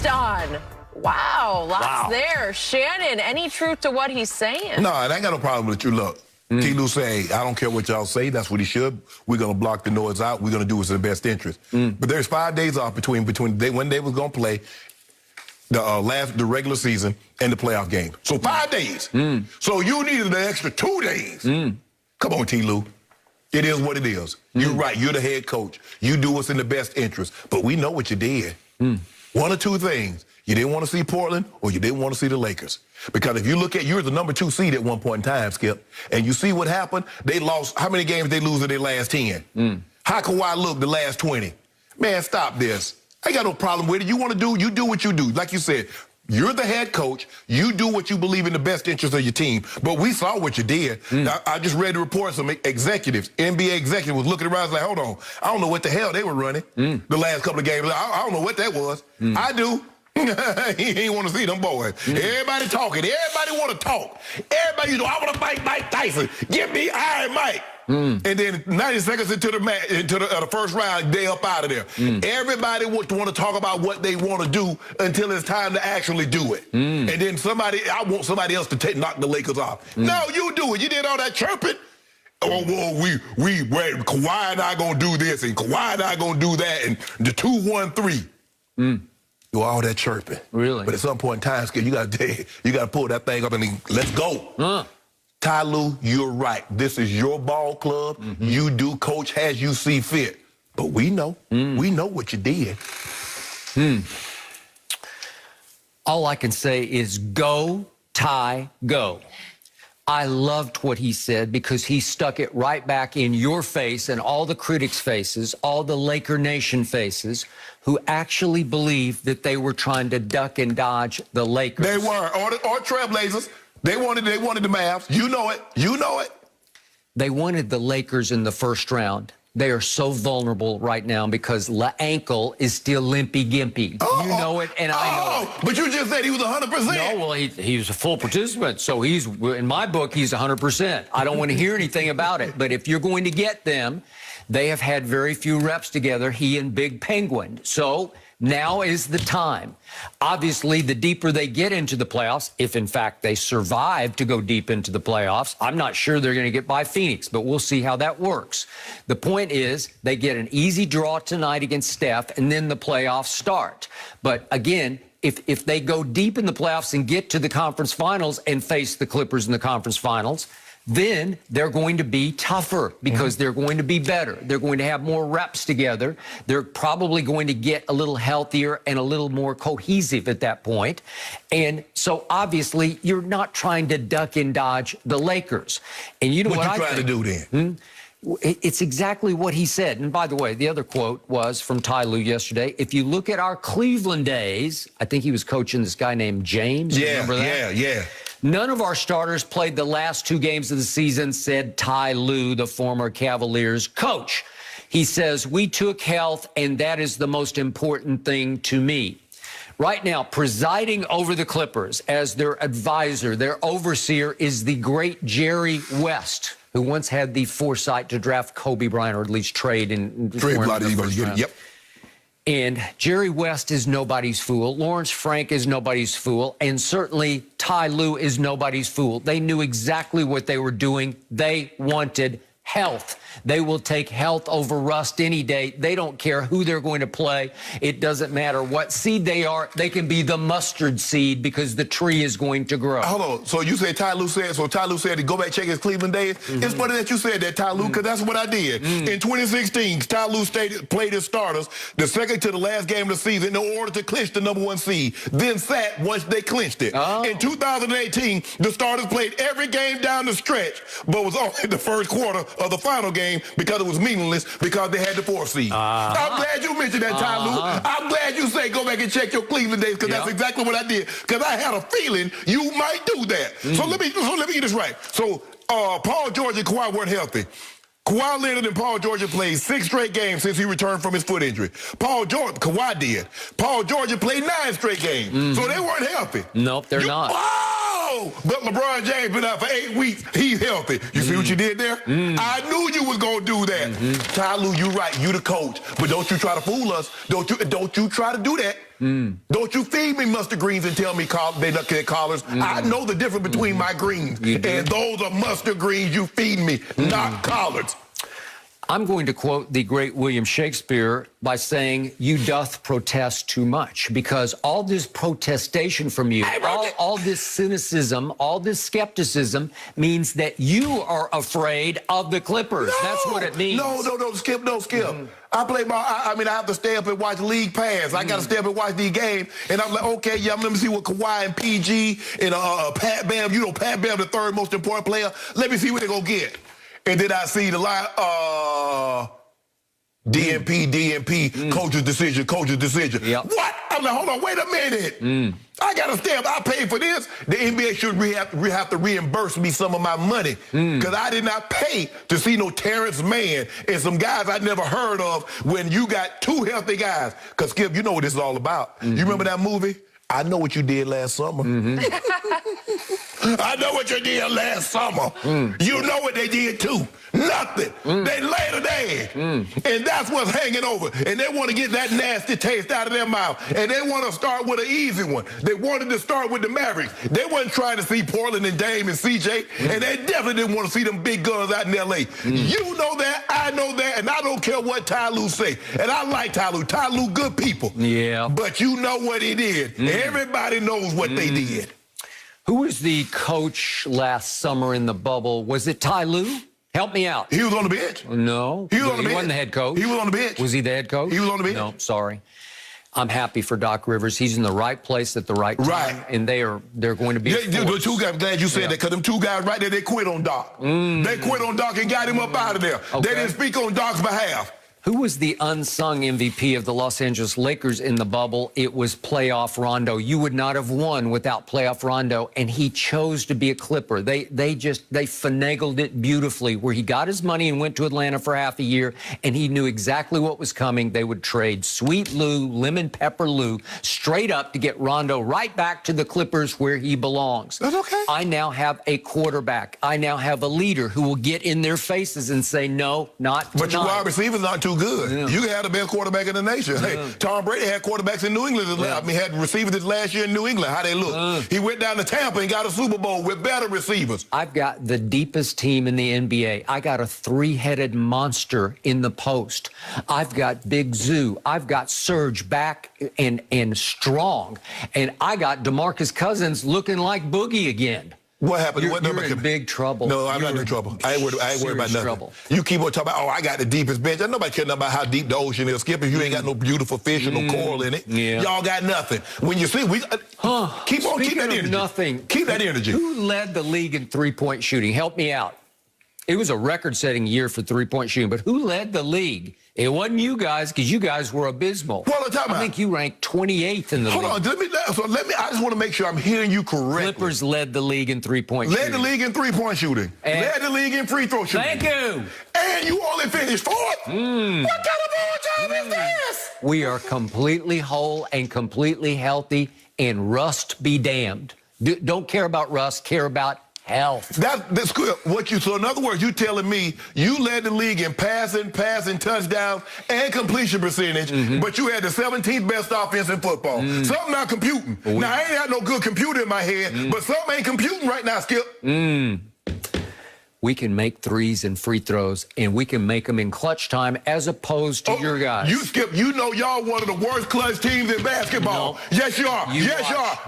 based on. Wow, lots there. Shannon, any truth to what he's saying? No, I ain't got no problem with you. Look, Ty Lue say, I don't care what y'all say. That's what he should. We're going to block the noise out. We're going to do what's in the best interest. But there's 5 days off between when they was going to play the regular season and the playoff game. So 5 days. So you needed an extra 2 days. Come on, Ty Lue. It is what it is. You're right. You're the head coach. You do what's in the best interest. But we know what you did. One or two things. You didn't want to see Portland or you didn't want to see the Lakers. Because if you look at, you're the number 2 seed at one point in time, Skip, and you see what happened, they lost, how many games they lose in their last 10? How Kawhi look the last 20? Man, stop this. I ain't got no problem with it. You want to do, you do what you do. Like you said, you're the head coach. You do what you believe in the best interest of your team. But we saw what you did. I just read the reports of executives, NBA executives was looking around like, hold on, I don't know what the hell they were running the last couple of games. I don't know what that was. I do. He ain't want to see them boys. Everybody talking. Everybody want to talk. Everybody, you know, I want to fight Mike Tyson. Give me Iron Mike. And then 90 seconds into the first round, they up out of there. Everybody want to talk about what they want to do until it's time to actually do it. And then I want somebody else to knock the Lakers off. No, you do it. You did all that chirping. Oh, well, Kawhi and I going to do this, and Kawhi and I going to do that, and the 2-1-3. Do all that chirping. Really? But at some point in time, Skip, you got to pull that thing up and let's go. Ty Lue, you're right. This is your ball club. You do coach as you see fit. But we know. We know what you did. All I can say is go, Ty, go. I loved what he said because he stuck it right back in your face and all the critics' faces, all the Laker Nation faces, who actually believed that they were trying to duck and dodge the Lakers. They were, or Trailblazers. They wanted the Mavs. You know it. You know it. They wanted the Lakers in the first round. They are so vulnerable right now because La Ankle is still limpy-gimpy. You know it, and I know it. But you just said he was 100%. No, well, he was a full participant, so he's, in my book, he's 100%. I don't want to hear anything about it, but if you're going to get them, they have had very few reps together, he and Big Penguin. So now is the time. Obviously, the deeper they get into the playoffs, if in fact they survive to go deep into the playoffs, I'm not sure they're going to get by Phoenix, but we'll see how that works. The point is they get an easy draw tonight against Steph, and then the playoffs start. But again, if they go deep in the playoffs and get to the conference finals and face the Clippers in the conference finals, then they're going to be tougher because they're going to be better. They're going to have more reps together. They're probably going to get a little healthier and a little more cohesive at that point. And so obviously you're not trying to duck and dodge the Lakers. And you know what you trying to do then? It's exactly what he said. And by the way, the other quote was from Ty Lue yesterday. If you look at our Cleveland days, I think he was coaching this guy named James. Remember that? Yeah. None of our starters played the last 2 games of the season, said Ty Lue, the former Cavaliers coach. He says, we took health, and that is the most important thing to me. Right now, presiding over the Clippers as their advisor, their overseer, is the great Jerry West, who once had the foresight to draft Kobe Bryant, or at least trade in the first round. Yep. And Jerry West is nobody's fool. Lawrence Frank is nobody's fool. And certainly Ty Lue is nobody's fool. They knew exactly what they were doing. They wanted health. They will take health over rust any day. They don't care who they're going to play. It doesn't matter what seed they are. They can be the mustard seed because the tree is going to grow. Hold on. So you said Ty Lue said, to go back and check his Cleveland days? It's funny that you said that, Ty Lue, because that's what I did. In 2016, Ty Lue played his starters the second to the last game of the season in order to clinch the #1 seed, then sat once they clinched it. In 2018, the starters played every game down the stretch, but was only the first quarter of the final game because it was meaningless because they had the 4th seed. I'm glad you mentioned that, Ty Lue. I'm glad you say go back and check your Cleveland days because that's exactly what I did. Because I had a feeling you might do that. So let me get this right. So Paul George and Kawhi weren't healthy. Kawhi Leonard and Paul George have played 6 straight games since he returned from his foot injury. Kawhi did. Paul George played 9 straight games. So they weren't healthy. Nope, they're not. Oh, Oh, but LeBron James been out for 8 weeks. He's healthy. You see what you did there? I knew you was gonna do that. Ty Lue, you right. You the coach, but don't you try to fool us. Don't you try to do that. Don't you feed me mustard greens and tell me they look at collars. I know the difference between my greens, and those are mustard greens you feed me, not collards. I'm going to quote the great William Shakespeare by saying, you doth protest too much, because all this protestation from you, all this cynicism, all this skepticism means that you are afraid of the Clippers. That's what it means. No, Skip. I play ball. I mean, I have to stay up and watch League Pass. I got to stay up and watch these games. And I'm like, okay, yeah, let me see what Kawhi and PG and Pat Bam, Pat Bam, the third most important player. Let me see what they're going to get. And then I see the line, DNP, coach's decision. Yep. What? I'm like, hold on, wait a minute. I got to stay up. I paid for this. The NBA should have to reimburse me some of my money because I did not pay to see no Terrence Mann and some guys I never heard of when you got two healthy guys. Because, Skip, you know what this is all about. You remember that movie? I know what you did last summer. I know what you did last summer. You know what they did too. Nothing. They laid an egg. And that's what's hanging over. And they want to get that nasty taste out of their mouth. And they want to start with an easy one. They wanted to start with the Mavericks. They wasn't trying to see Portland and Dame and CJ. And they definitely didn't want to see them big guns out in L.A. You know that. I know that. And I don't care what Ty Lue say. And I like Ty Lue. Ty Lue, good people. Yeah. But you know what he did. Everybody knows what they did. Who was the coach last summer in the bubble? Was it Ty Lue? Help me out. He was on the bench. No. He was on the bench. He wasn't the head coach. He was on the bench. Was he the head coach? He was on the bench. No, sorry. I'm happy for Doc Rivers. He's in the right place at the right time. Right. And they're going to be the two guys, I'm glad you said that, because them two guys right there, they quit on Doc. They quit on Doc and got him up out of there. Okay. They didn't speak on Doc's behalf. Who was the unsung MVP of the Los Angeles Lakers in the bubble? It was playoff Rondo. You would not have won without playoff Rondo, and he chose to be a Clipper. They finagled it beautifully, where he got his money and went to Atlanta for half a year, and he knew exactly what was coming. They would trade Sweet Lou, Lemon Pepper Lou, straight up to get Rondo right back to the Clippers where he belongs. That's okay. I now have a quarterback. I now have a leader who will get in their faces and say, no, not tonight. But your wide receivers aren't too good. Yeah. You can have the best quarterback in the nation. Hey, Tom Brady had quarterbacks in New England. Had receivers this last year in New England. How they look? He went down to Tampa and got a Super Bowl with better receivers. I've got the deepest team in the NBA. I got a three-headed monster in the post. I've got Big Zoo. I've got Serge back and strong. And I got DeMarcus Cousins looking like Boogie again. What happened? You're in big trouble. No, I'm not in trouble. I ain't worried about nothing. Trouble. You keep on talking about, oh, I got the deepest bench. Nobody cares about how deep the ocean is, Skip, if you ain't got no beautiful fish or no coral in it. Yeah. Y'all got nothing. When you see, keep that energy. Nothing. Keep that energy. Who led the league in three-point shooting? Help me out. It was a record-setting year for three-point shooting, but who led the league? It wasn't you guys, because you guys were abysmal. I think you ranked 28th in the league. Hold on, I just want to make sure I'm hearing you correctly. Clippers led the league in three-point shooting. Led the league in three-point shooting. Led the league in free throw shooting. Thank you. And you only finished fourth? What kind of overtime is this? We are completely whole and completely healthy, and rust be damned. Don't care about rust, care about health. That's good. So in other words, you telling me you led the league in passing, touchdowns, and completion percentage, but you had the 17th best offense in football. Something not computing. Now, I ain't got no good computer in my head, but something ain't computing right now, Skip. We can make threes and free throws, and we can make them in clutch time as opposed to your guys. You, Skip, you know y'all one of the worst clutch teams in basketball. No. Yes, you are. You are.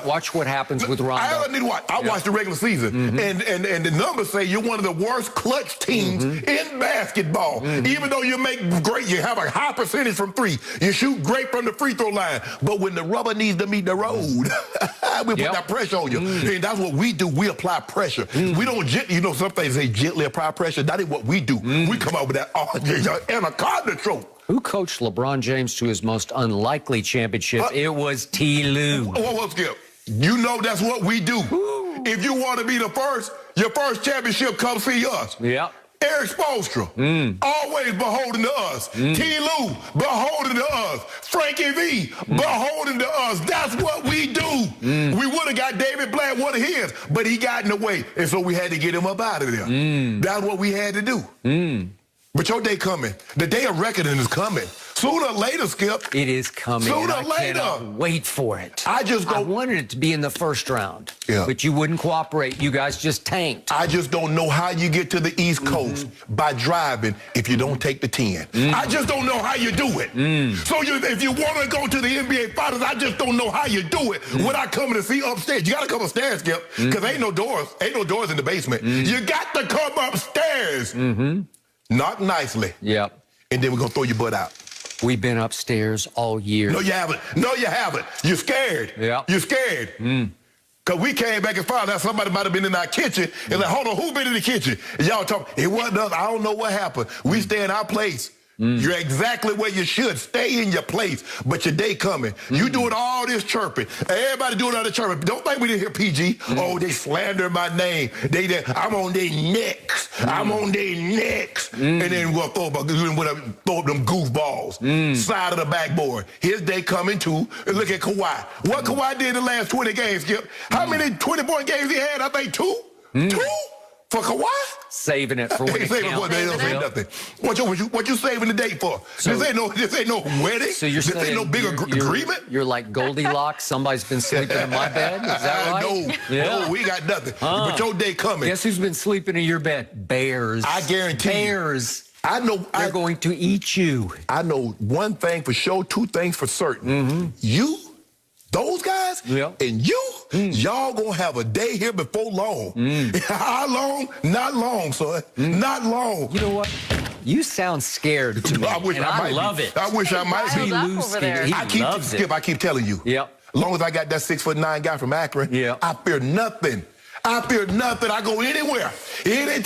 Watch what happens with Rondo. I need to watch. I watched the regular season, and the numbers say you're one of the worst clutch teams in basketball. Even though you make great, you have a high percentage from three. You shoot great from the free throw line. But when the rubber needs to meet the road, we put that pressure on you. And that's what we do. We apply pressure. We don't, some things say gently apply pressure. That is what we do. We come up with that anaconda trope. Who coached LeBron James to his most unlikely championship? It was Ty Lue. What, Skip? You know that's what we do. If you want to be the first, your first championship, come see us. Yeah. Eric Spoelstra, always beholden to us. Ty Lue, beholden to us. Frankie V, beholden to us. That's what we do. We would have got David Blatt, one of his, but he got in the way, and so we had to get him up out of there. That's what we had to do. But your day coming. The day of reckoning is coming. Sooner or later, Skip. It is coming. Sooner or later. I cannot wait for it. I wanted it to be in the first round. Yeah. But you wouldn't cooperate. You guys just tanked. I just don't know how you get to the East Coast by driving if you don't take the 10. I just don't know how you do it. So if you want to go to the NBA Finals, I just don't know how you do it without coming to see upstairs. You got to come upstairs, Skip, because ain't no doors. Ain't no doors in the basement. You got to come upstairs. Knock nicely. Yep. And then we're going to throw your butt out. We've been upstairs all year. No, you haven't. No, you haven't. You're scared. Yeah. You're scared. Because we came back and found out somebody might have been in our kitchen. And like, hold on, who been in the kitchen? And y'all talk, it wasn't us. I don't know what happened. We stay in our place. You're exactly where you should. Stay in your place. But your day coming. You doing all this chirping. Everybody doing all the chirping. Don't think we didn't hear PG. Oh, they slander my name. I'm on their necks. I'm on their necks. And then we'll throw up them goofballs. Side of the backboard. His day coming too. And look at Kawhi. What Kawhi did in the last 20 games, Skip? How many 20-point games he had? I think 2? 2? For Kawhi? Saving it for when it saving counts. they don't say nothing. What you saving the date for? So, this ain't no wedding. So you're this saying ain't no big agreement? You're like Goldilocks. Somebody's been sleeping in my bed. Is that right? No, we got nothing. But your day coming. Guess who's been sleeping in your bed? Bears. I guarantee Bears. I know they're going to eat you. I know one thing for sure, two things for certain. You, those guys, and y'all gonna have a day here before long. How long? Not long, son. Not long. You know what? You sound scared to me. I love it. I wish I might be. Over there. I keep telling you. Yep. As long as I got that 6'9" guy from Akron, I fear nothing. I fear nothing. I go anywhere, anytime.